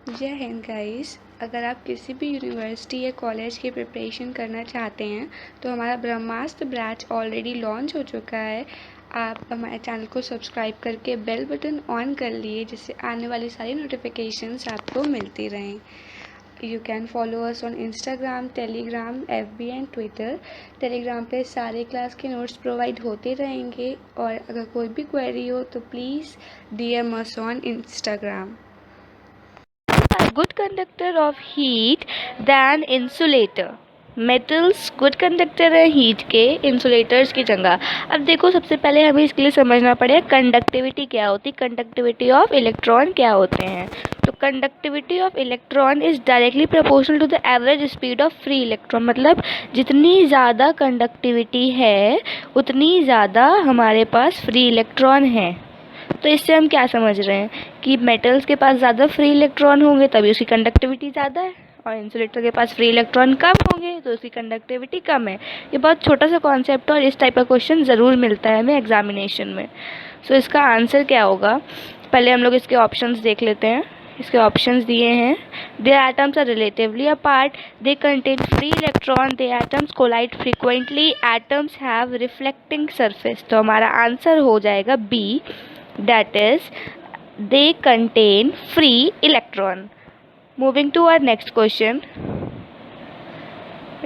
जय हिंद गाइस। अगर आप किसी भी यूनिवर्सिटी या कॉलेज की प्रिपरेशन करना चाहते हैं तो हमारा ब्रह्मास्त्र बैच ऑलरेडी लॉन्च हो चुका है। आप हमारे चैनल को सब्सक्राइब करके बेल बटन ऑन कर लिए, जिससे आने वाली सारी नोटिफिकेशंस आपको मिलती रहें। You can follow us on Instagram, Telegram, FB and Twitter. Telegram पे सारे क्लास के नोट्स प्रोवाइड होते रहेंगे, और अगर कोई भी क्वेरी हो तो please DM us on Instagram. A good conductor of heat than insulator. Metals good conductor है हीट के इंसुलेटर्स की जगह। अब देखो, सबसे पहले हमें इसके लिए समझना पड़ेगा कंडक्टिविटी क्या होती है, कंडक्टिविटी ऑफ इलेक्ट्रॉन क्या होते हैं। तो conductivity of electron is directly proportional to the average speed of free electron. मतलब जितनी ज़्यादा कंडक्टिविटी है उतनी ज़्यादा हमारे पास फ्री इलेक्ट्रॉन है। तो इससे हम क्या समझ रहे हैं कि मेटल्स के पास ज़्यादा फ्री इलेक्ट्रॉन होंगे तभी उसकी कंडक्टिविटी ज़्यादा है, और इंसुलेटर के पास फ्री इलेक्ट्रॉन कम होंगे तो उसकी कंडक्टिविटी कम है। ये बहुत छोटा सा कॉन्सेप्ट है और इस टाइप का क्वेश्चन ज़रूर मिलता है हमें एग्जामिनेशन में। सो इसका आंसर क्या होगा, पहले हम लोग इसके ऑप्शंस देख लेते हैं। इसके ऑप्शंस दिए हैं। Their atoms are relatively apart, they contain free electron, they atoms collide frequently, atoms have reflecting surface. तो हमारा आंसर हो जाएगा B, that is they contain free electron. Moving to our next question,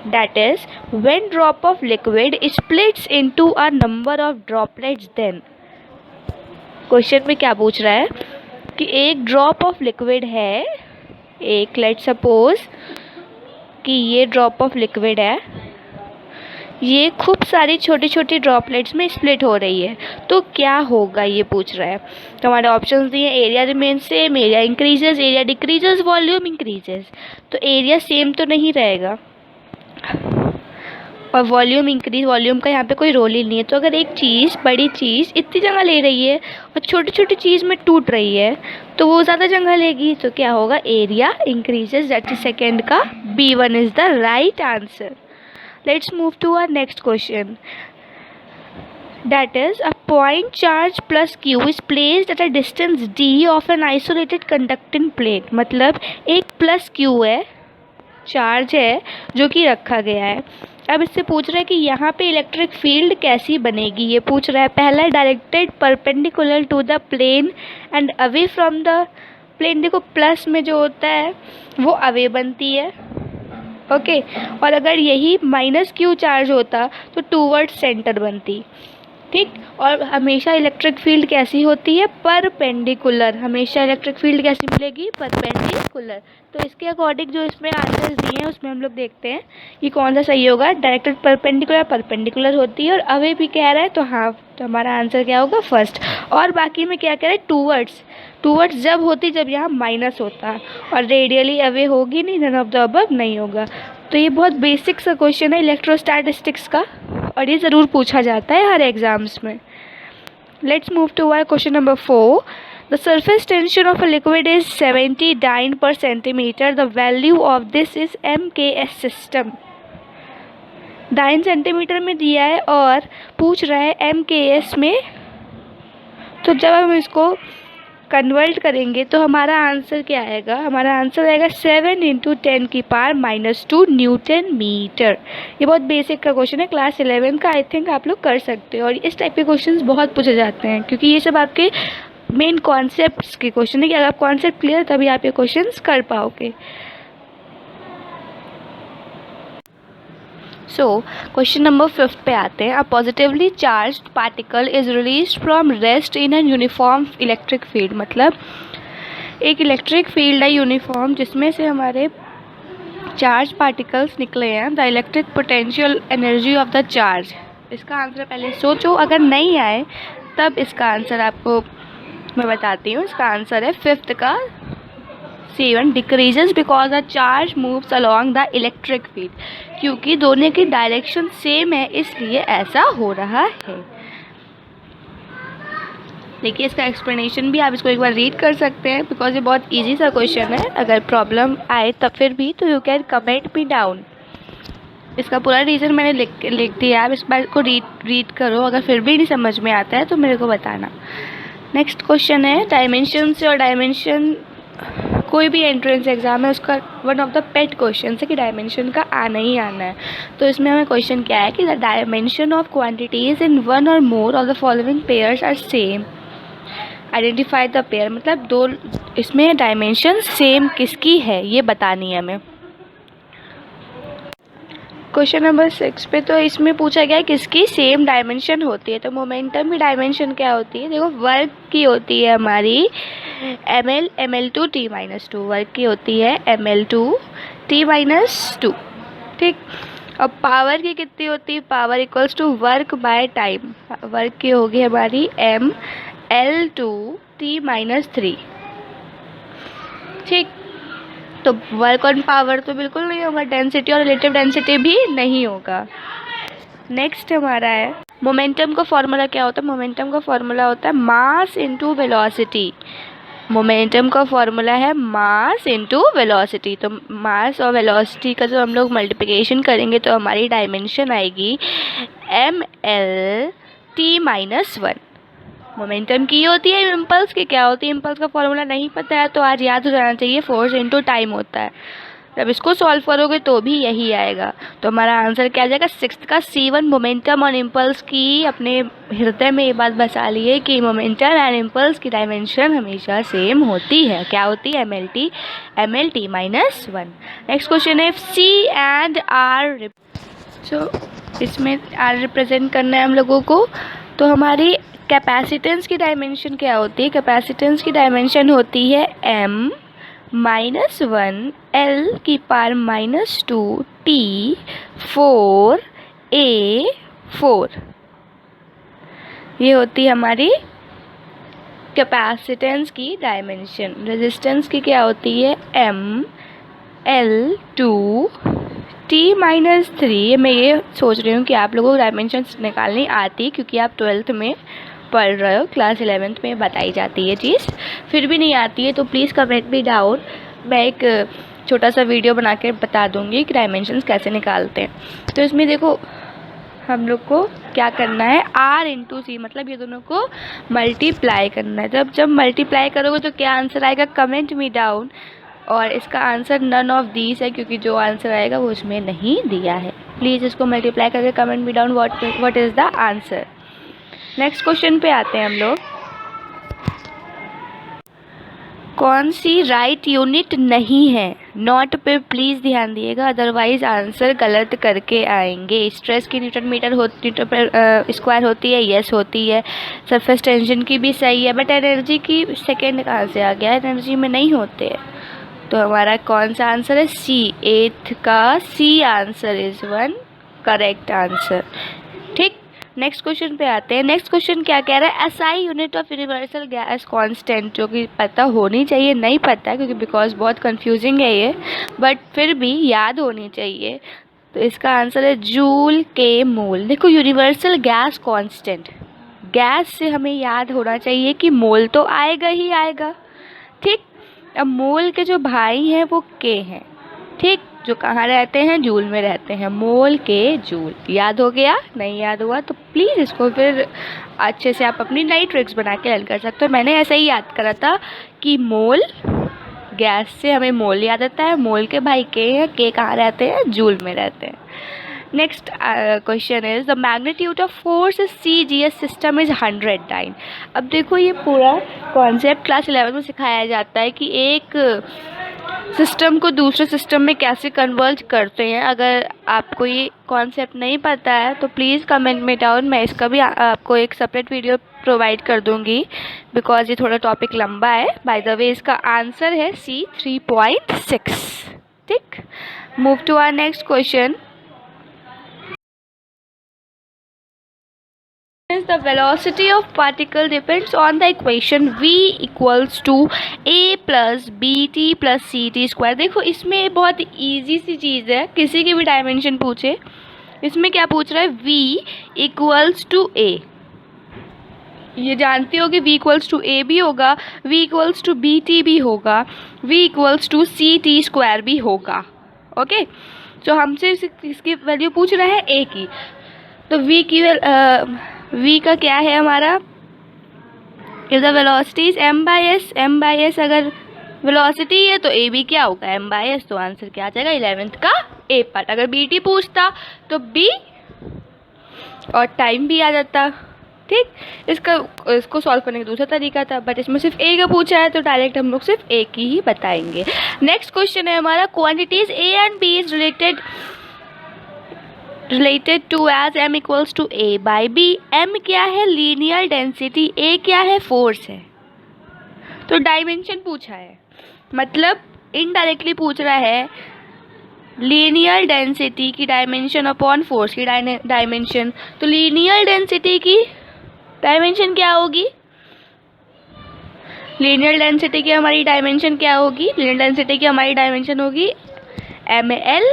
that is when drop of liquid splits into a number of droplets, then question में क्या पूछ रहा है कि एक ड्रॉप ऑफ लिक्विड है, एक लेट सपोज कि ये ड्रॉप ऑफ लिक्विड है, ये खूब सारी छोटी छोटी ड्रॉपलेट्स में स्प्लिट हो रही है, तो क्या होगा ये पूछ रहा है। तो हमारे ऑप्शंस दिए, area remain same, area increases, area decreases, volume increases. तो एरिया सेम तो नहीं रहेगा और वॉल्यूम इंक्रीज, वॉल्यूम का यहाँ पे कोई रोल ही नहीं है। तो अगर एक चीज़, बड़ी चीज़ इतनी जगह ले रही है और छोटी छोटी चीज़ में टूट रही है तो वो ज़्यादा जगह लेगी, तो क्या होगा, area increases. That is second का B1 is the right answer. Let's move to our next question. That is, a point charge plus Q is placed at a distance d of an isolated conducting plate. मतलब एक plus Q है, charge है जो कि रखा गया है। अब इससे पूछ रहा है कि यहाँ पे इलेक्ट्रिक फील्ड कैसी बनेगी, ये पूछ रहा है। पहला, directed perpendicular to the plane and away from the plane. देखो प्लस में जो होता है वो अवे बनती है, ओके और अगर यही माइनस Q चार्ज होता तो टूवर्ड्स सेंटर बनती, ठीक। और हमेशा इलेक्ट्रिक फील्ड कैसी होती है, परपेंडिकुलर। हमेशा इलेक्ट्रिक फील्ड कैसी मिलेगी, परपेंडिकुलर। तो इसके अकॉर्डिंग जो इसमें आंसर्स दिए हैं उसमें हम लोग देखते हैं कि कौन सा सही होगा। डायरेक्टेड परपेंडिकुलर, परपेंडिकुलर होती है और अवे भी कह रहा है, तो हाँ, तो हमारा आंसर क्या होगा, फर्स्ट। और बाकी में क्या कह रहा है, टूवर्ड्स। टूवर्ड्स जब होती जब यहाँ माइनस होता, और रेडियली अवे होगी नहीं, नन ऑफ द अबव नहीं होगा। तो ये बहुत बेसिक सा क्वेश्चन है इलेक्ट्रोस्टैटिस्टिक्स का, और ये ज़रूर पूछा जाता है हर एग्जाम्स में। Let's move to our question number 4. The surface tension of a liquid is 70 dyne per centimeter. The value of this is MKS system. Dyne centimetre में दिया है और पूछ रहा है MKS में। तो जब हम इसको कन्वर्ट करेंगे तो हमारा आंसर क्या आएगा, हमारा आंसर आएगा 7 × 10⁻⁻² न्यूटन मीटर। ये बहुत बेसिक का क्वेश्चन है, क्लास 11 का। आई थिंक आप लोग कर सकते हो, और इस टाइप के क्वेश्चंस बहुत पूछे जाते हैं क्योंकि ये सब आपके मेन कॉन्सेप्ट्स के क्वेश्चन है कि अगर आप कॉन्सेप्ट क्लियर तभी आप ये क्वेश्चंस कर पाओगे। सो क्वेश्चन नंबर 5 पे आते हैं। A positively charged particle is release from rest in an uniform electric field. मतलब एक इलेक्ट्रिक फील्ड है यूनिफॉर्म, जिसमें से हमारे चार्ज पार्टिकल्स निकले हैं। The electric potential energy of the charge. इसका आंसर पहले सोचो, अगर नहीं आए तब इसका आंसर आपको मैं बताती हूँ। इसका आंसर है 5th का C1, decreases because a charge moves along the electric field. क्योंकि दोनों की डायरेक्शन सेम है इसलिए ऐसा हो रहा है। देखिए इसका एक्सप्लेनेशन भी आप इसको एक बार रीड कर सकते हैं, बिकॉज ये बहुत इजी सा क्वेश्चन है। अगर प्रॉब्लम आए तब फिर भी तो you can comment me down. इसका पूरा रीज़न मैंने लिख दिया, आप इस बार को रीड करो। अगर फिर भी नहीं समझ में आता है तो मेरे को बताना। नेक्स्ट क्वेश्चन है डायमेंशन से, और डायमेंशन कोई भी एंट्रेंस एग्ज़ाम है उसका one of the pet question है कि डायमेंशन का आना ही आना है। तो इसमें हमें क्वेश्चन क्या है कि the dimension of quantities in one or more of the following pairs are same, identify the pair, मतलब दो इसमें डायमेंशन सेम किसकी है ये बतानी है हमें। क्वेश्चन नंबर 6 पे तो इसमें पूछा गया है किसकी सेम डायमेंशन होती है। तो मोमेंटम की डायमेंशन क्या होती है, देखो वर्क की होती है हमारी ml/2 t-2, वर्क की होती है ml/2 t-2, ठीक। अब पावर की कितनी होती है, power equals to work by time, work की होगी हमारी ml/2 t-3, ठीक। तो वर्क ऑन पावर तो बिल्कुल नहीं होगा, डेंसिटी और रिलेटिव डेंसिटी भी नहीं होगा। नेक्स्ट हमारा है मोमेंटम का फॉर्मूला क्या होता है, मोमेंटम का फॉर्मूला होता है मास इनटू वेलोसिटी। मोमेंटम का फॉर्मूला है मास इनटू वेलोसिटी। तो मास और वेलोसिटी का जो हम लोग मल्टीप्लिकेशन करेंगे तो हमारी डायमेंशन आएगी ml/t-1। मोमेंटम की होती है, इम्पल्स की क्या होती है, इम्पल्स का फॉर्मूला नहीं पता है तो आज याद हो जाना चाहिए, फोर्स इनटू टाइम होता है। जब इसको सॉल्व करोगे तो भी यही आएगा। तो हमारा आंसर क्या आ जाएगा, 6 का C1। मोमेंटम और इम्पल्स की अपने हृदय में ये बात बसा लिए कि मोमेंटम एंड इम्पल्स की डायमेंशन हमेशा सेम होती है। क्या होती है, ml/t-1। नेक्स्ट क्वेश्चन है C एंड R। सो इसमें R रिप्रेजेंट करना है हम लोगों को। तो हमारी कैपेसिटेंस की डायमेंशन क्या होती है, कैपेसिटेंस की डायमेंशन होती है m-1 L⁻⁻2 T4A4, ये होती है हमारी कैपेसिटेंस की डायमेंशन। रेजिस्टेंस की क्या होती है ml/2 t-3। मैं ये सोच रही हूँ कि आप लोगों को डायमेंशन निकालनी आती है क्योंकि आप 12th में पढ़ रहे हो, क्लास 11th में बताई जाती है चीज़। फिर भी नहीं आती है तो प्लीज़ कमेंट मी डाउन, मैं एक छोटा सा वीडियो बना के बता दूँगी कि डायमेंशंस कैसे निकालते हैं। तो इसमें देखो हम लोग को क्या करना है, R इंटू C, मतलब ये दोनों को मल्टीप्लाई करना है। जब मल्टीप्लाई करोगे तो क्या आंसर आएगा, कमेंट मी डाउन। और इसका आंसर नन ऑफ दीज है क्योंकि जो आंसर आएगा वो उसमें नहीं दिया है। प्लीज़ इसको मल्टीप्लाई करके comment me down what is the answer. Next question पे आते हैं हम लोग। कौन सी राइट यूनिट नहीं है, नॉट पे प्लीज़ ध्यान दिएगा अदरवाइज आंसर गलत करके आएंगे। स्ट्रेस की न्यूटन मीटर स्क्वायर होती है, यस होती है। सरफेस टेंशन की भी सही है, बट एनर्जी की सेकेंड कहाँ से आ गया, एनर्जी में नहीं होते हैं। तो हमारा कौन सा आंसर है, C, 8th का C answer is 1 correct answer, ठीक। नेक्स्ट क्वेश्चन पे आते हैं। नेक्स्ट क्वेश्चन क्या कह रहा है, SI unit of universal gas constant, जो कि पता होनी चाहिए, नहीं पता क्योंकि बिकॉज बहुत कंफ्यूजिंग है ये, बट फिर भी याद होनी चाहिए। तो इसका आंसर है जूल के मोल। देखो यूनिवर्सल गैस कांस्टेंट, गैस से हमें याद होना चाहिए कि मोल तो आएगा ही आएगा, ठीक। अब मोल के जो भाई हैं वो के हैं, ठीक, जो कहाँ रहते हैं, जूल में रहते हैं। मोल के जूल याद हो गया, नहीं याद हुआ तो प्लीज़ इसको फिर अच्छे से आप अपनी नई ट्रिक्स बना के हल कर सकते हो। मैंने ऐसे ही याद करा था कि मोल, गैस से हमें मोल याद आता है, मोल के भाई के हैं, के कहाँ रहते हैं, जूल में रहते हैं। Next question is the magnitude of force CGS system is 109। अब देखो ये पूरा कॉन्सेप्ट क्लास 11 में सिखाया जाता है कि एक सिस्टम को दूसरे सिस्टम में कैसे कन्वर्ट करते हैं। अगर आपको ये कॉन्सेप्ट नहीं पता है तो प्लीज़ कमेंट में डाउन, मैं इसका भी आपको एक सेपरेट वीडियो प्रोवाइड कर दूंगी बिकॉज ये थोड़ा टॉपिक लंबा है। बाय द वे इसका आंसर है C 3.6, ठीक। Move to our next question. The velocity of particle depends on the equation v equals to a plus bt plus ct square। देखो इसमें बहुत इजी सी चीज़ है, किसी की भी डायमेंशन पूछे इसमें क्या पूछ रहा है, v इक्वल्स टू a। ये जानती हो कि v इक्वल्स टू a भी होगा, v इक्वल्स टू bt भी होगा, v equals to ct square भी होगा, ओके। तो हमसे इसकी वैल्यू पूछ रहा है a की, तो v की v का क्या है हमारा, if the velocity is m/s अगर वेलोसिटी है तो ए बी क्या होगा m/s, तो आंसर क्या आ जाएगा 11th का ए पार्ट। अगर बीटी पूछता तो बी और टाइम भी आ जाता। ठीक, इसको सॉल्व करने का दूसरा तरीका था, बट इसमें सिर्फ ए का पूछा है तो डायरेक्ट हम लोग सिर्फ ए की ही बताएंगे। नेक्स्ट क्वेश्चन है हमारा, quantities A and B is related to as m equals to a by b। m क्या है लीनियर डेंसिटी, a क्या है फोर्स है, तो डायमेंशन पूछा है, मतलब इनडायरेक्टली पूछ रहा है लीनियर डेंसिटी की डायमेंशन अपॉन फोर्स की डायमेंशन। तो लीनियर डेंसिटी की डायमेंशन क्या होगी, लीनियर डेंसिटी की हमारी डायमेंशन क्या होगी, लीनियर डेंसिटी की हमारी डायमेंशन होगी ml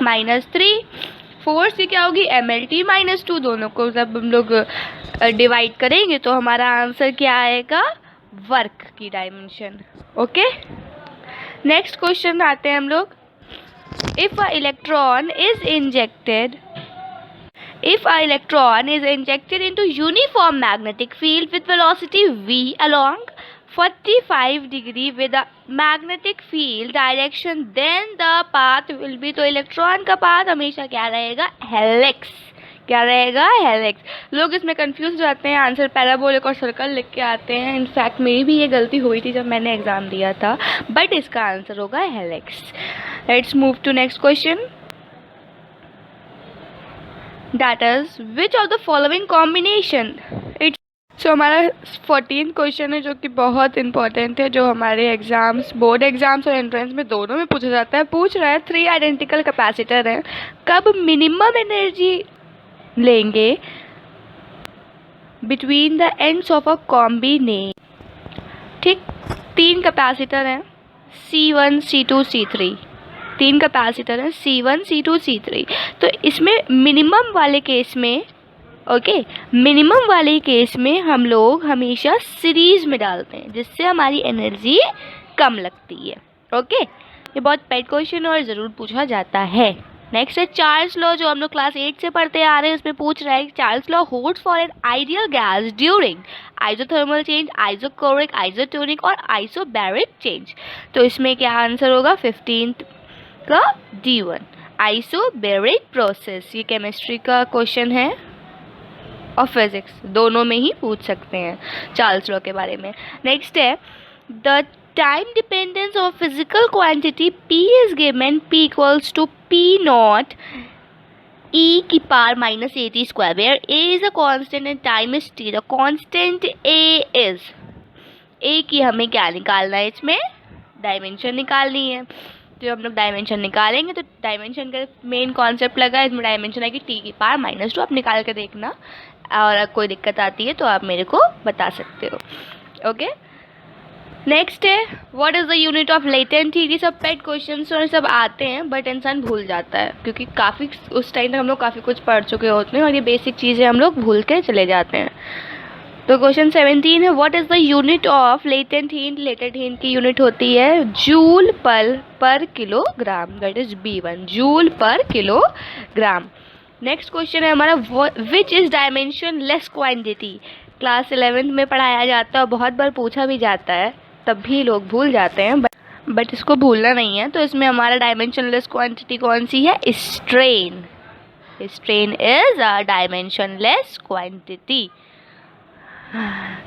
-3। फोर्स की क्या होगी mlt -2। दोनों को जब हम लोग डिवाइड करेंगे तो हमारा आंसर क्या आएगा, वर्क की डायमेंशन। ओके, नेक्स्ट क्वेश्चन आते हैं हम लोग, if a electron is injected into uniform magnetic field with velocity v along 45 degree with a magnetic field direction, then the path will be, तो इलेक्ट्रॉन का path हमेशा क्या रहेगा, हेलिक्स। क्या रहेगा, हेलिक्स। लोग इसमें कंफ्यूज हो जाते हैं, आंसर पैराबोलिक और सर्कल लिख के आते हैं। इनफैक्ट मेरी भी ये गलती हुई थी जब मैंने एग्जाम दिया था, बट इसका आंसर होगा helix. Let's move to next question, that is which of the following combination it's so हमारा 14th क्वेश्चन है जो कि बहुत इंपॉर्टेंट है, जो हमारे एग्जाम्स, बोर्ड एग्जाम्स और एंट्रेंस में दोनों में पूछा जाता है। पूछ रहा है 3 आइडेंटिकल कैपेसिटर हैं, कब मिनिमम एनर्जी लेंगे between the ends of a combination. ठीक, 3 कैपेसिटर हैं C1 C2 C3, 3 कैपेसिटर हैं C1 C2 C3। तो इसमें मिनिमम वाले केस में, मिनिमम वाले केस में हम लोग हमेशा सीरीज में डालते हैं जिससे हमारी एनर्जी कम लगती है। ओके, ये बहुत पेट क्वेश्चन और ज़रूर पूछा जाता है। नेक्स्ट है चार्ल्स लॉ, जो हम लोग क्लास 8 से पढ़ते आ रहे हैं, उसमें पूछ रहा है Charles law holds for an ideal gas during isothermal change, isochoric, isotonic और आइसोबैरिक चेंज। तो इसमें क्या आंसर होगा, 15th का D1, आइसोबैरिक प्रोसेस। ये केमिस्ट्री का क्वेश्चन है और फिजिक्स दोनों में ही पूछ सकते हैं चार्ल्स लॉ के बारे में। नेक्स्ट है the time dependence of physical quantity P is given, P equals to P0 e की power -at square, where a is a constant and time is t। The constant a is, a की हमें क्या निकालना है, इसमें dimension निकालनी है। तो हम लोग डायमेंशन निकालेंगे तो डायमेंशन का मेन कॉन्सेप्ट लगा है, इसमें डायमेंशन है कि t की पावर -2। आप निकाल के देखना और अगर कोई दिक्कत आती है तो आप मेरे को बता सकते हो। ओके, नेक्स्ट है what is the unit of latent heat. ये सब पेट क्वेश्चन और सब आते हैं बट इंसान भूल जाता है क्योंकि काफ़ी उस टाइम तक हम लोग काफ़ी कुछ पढ़ चुके होते हैं और ये बेसिक चीज़ें हम लोग भूल के चले जाते हैं। तो क्वेश्चन 17 है what is the unit of latent heat. Latent heat की यूनिट होती है जूल पर kilogram, that is B1, joule पर किलोग्राम। नेक्स्ट क्वेश्चन है हमारा which is dimension less quantity. Class 11 में पढ़ाया जाता है और बहुत बार पूछा भी जाता है, तब भी लोग भूल जाते हैं, बट इसको भूलना नहीं है। तो इसमें हमारा डायमेंशन लेस क्वांटिटी कौन सी है, strain. Strain is a dimensionless quantity.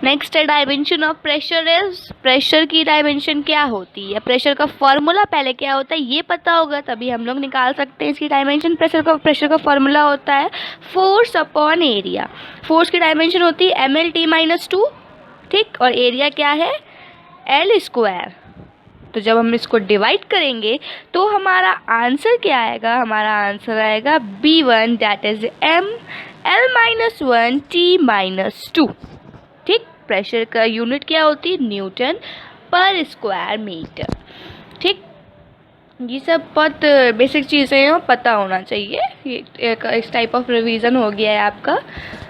Next है dimension of pressure is, pressure की डायमेंशन क्या होती है। प्रेशर का फॉर्मूला पहले क्या होता है ये पता होगा तभी हम लोग निकाल सकते हैं इसकी डायमेंशन। प्रेशर का फॉर्मूला होता है फोर्स अपॉन एरिया। फोर्स की डायमेंशन होती है mlt -2, ठीक, और एरिया क्या है L स्क्वायर। तो जब हम इसको डिवाइड करेंगे तो हमारा आंसर क्या आएगा, हमारा आंसर आएगा B1 that is ml-1 T-2। ठीक, प्रेशर का यूनिट क्या होती है, न्यूटन पर स्क्वायर मीटर। ठीक, ये सब बहुत बेसिक चीज़ें हैं, पता होना चाहिए। ये इस टाइप ऑफ रिवीजन हो गया है आपका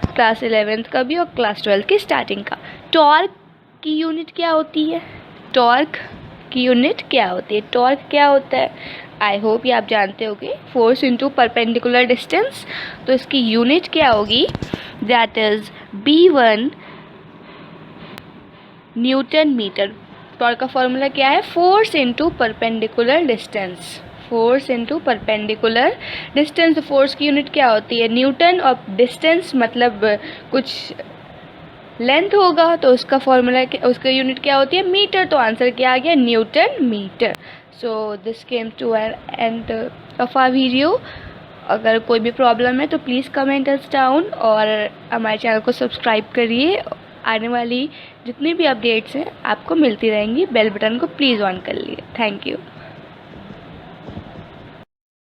क्लास 11th का भी और क्लास 12 की स्टार्टिंग का। टॉर्क की यूनिट क्या होती है, टॉर्क की यूनिट क्या होती है, टॉर्क क्या होता है, आई होप ये आप जानते होगे, फोर्स इनटू परपेंडिकुलर डिस्टेंस। तो इसकी यूनिट क्या होगी, that is B1 newton metre. Torque का फॉर्मूला क्या है? Force into perpendicular distance. Force into perpendicular distance. Force की यूनिट क्या होती है? न्यूटन, और डिस्टेंस मतलब कुछ लेंथ होगा तो उसका फॉर्मूला, उसका यूनिट क्या होती है? मीटर। तो आंसर क्या आ गया? Newton meter. So this came to an end of our video. अगर कोई भी प्रॉब्लम है तो प्लीज़ कमेंट अस डाउन और हमारे चैनल को सब्सक्राइब करिए। आने वाली जितनी भी अपडेट्स हैं आपको मिलती रहेंगी। बेल बटन को प्लीज़ ऑन कर लिए। Thank you.